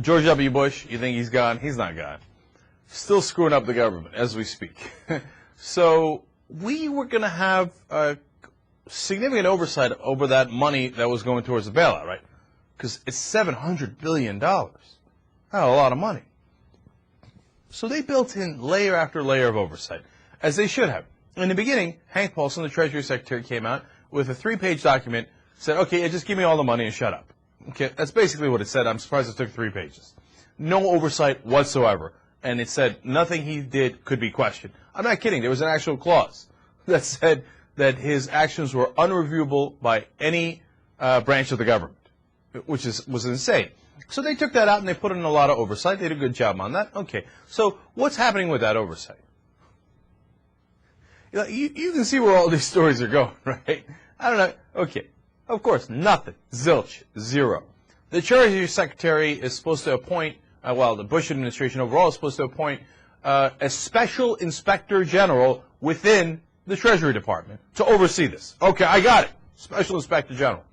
George W. Bush, you think he's gone? He's not gone. Still screwing up the government as we speak. So we were going to have significant oversight over that money that was going towards the bailout, right? Because it's $700 billion. That's a lot of money. So they built in layer after layer of oversight, as they should have. In the beginning, Hank Paulson, the Treasury Secretary, came out with a 3-page document, said, okay, just give me all the money and shut up. Okay, that's basically what it said. I'm surprised it took 3 pages. No oversight whatsoever. And it said nothing he did could be questioned. I'm not kidding. There was an actual clause that said that his actions were unreviewable by any branch of the government, which was insane. So they took that out and they put in a lot of oversight. They did a good job on that. Okay, so what's happening with that oversight? You can see where all these stories are going, right? I don't know. Okay, of course, nothing. Zilch. Zero. The Treasury Secretary is supposed to appoint, well, the Bush administration overall is supposed to appoint a special inspector general within the Treasury Department to oversee this. Okay, I got it. Special inspector general.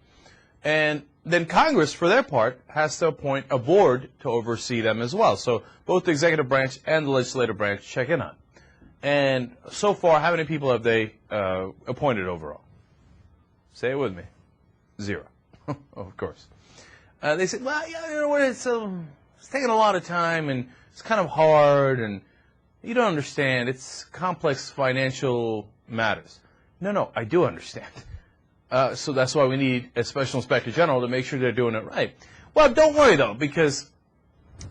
And then Congress, for their part, has to appoint a board to oversee them as well. So both the executive branch and the legislative branch check in on. And so far, how many people have they appointed overall? Say it with me. 0. Of course. They said, well, yeah, you know what, it's taking a lot of time, and it's kind of hard, and you don't understand. It's complex financial matters. No, I do understand. So that's why we need a special inspector general to make sure they're doing it right. Well, don't worry, though, because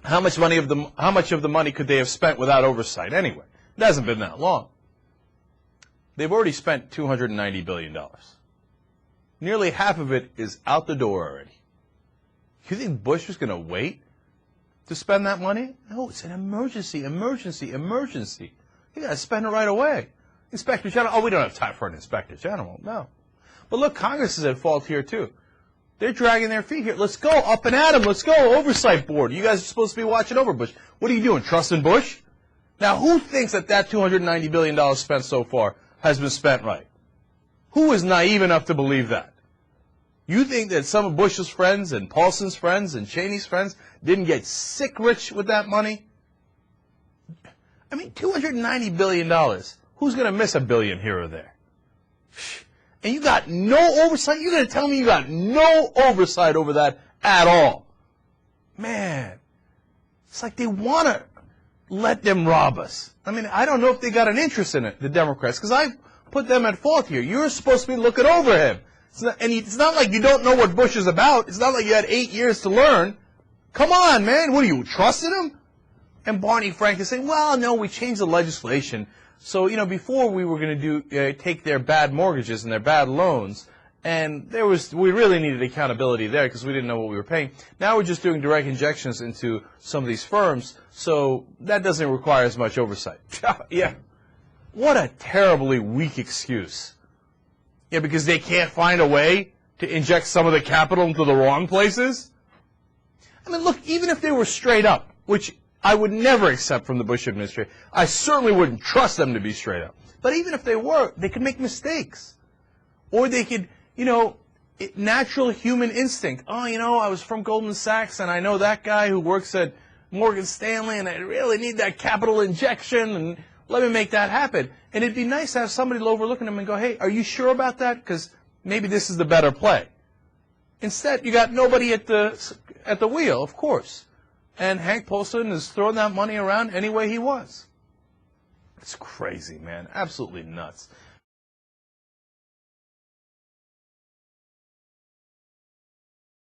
how much of the money could they have spent without oversight anyway? It hasn't been that long. They've already spent $290 billion. Nearly half of it is out the door already. You think Bush was going to wait to spend that money? No, it's an emergency. You got to spend it right away. Inspector General, oh, we don't have time for an Inspector General. No. But look, Congress is at fault here, too. They're dragging their feet here. Let's go, up and at 'em. Let's go, Oversight Board. You guys are supposed to be watching over Bush. What are you doing, trusting Bush? Now, who thinks that $290 billion spent so far has been spent right? Who is naive enough to believe that? You think that some of Bush's friends and Paulson's friends and Cheney's friends didn't get sick rich with that money? I mean, $290 billion. Who's going to miss $1 billion here or there? And you got no oversight? You're going to tell me you got no oversight over that at all? Man, it's like they want to let them rob us. I mean, I don't know if they got an interest in it, the Democrats, because I put them at fault here. You're supposed to be looking over him. It's not like you don't know what Bush is about. It's not like you had 8 years to learn. Come on, man. What are you, trusting him? And Barney Frank is saying, well, no, we changed the legislation. So, before we were going to take their bad mortgages and their bad loans, and we really needed accountability there because we didn't know what we were paying. Now we're just doing direct injections into some of these firms, so that doesn't require as much oversight. Yeah. What a terribly weak excuse. Yeah, because they can't find a way to inject some of the capital into the wrong places? I mean, look, even if they were straight up, which I would never accept from the Bush administration, I certainly wouldn't trust them to be straight up. But even if they were, they could make mistakes. Or they could, natural human instinct. Oh, I was from Goldman Sachs, and I know that guy who works at Morgan Stanley, and I really need that capital injection, and let me make that happen. And it'd be nice to have somebody overlooking them and go, hey, are you sure about that? Because maybe this is the better play. Instead, you got nobody at the wheel, of course. And Hank Paulson is throwing that money around any way he wants. It's crazy, man. Absolutely nuts.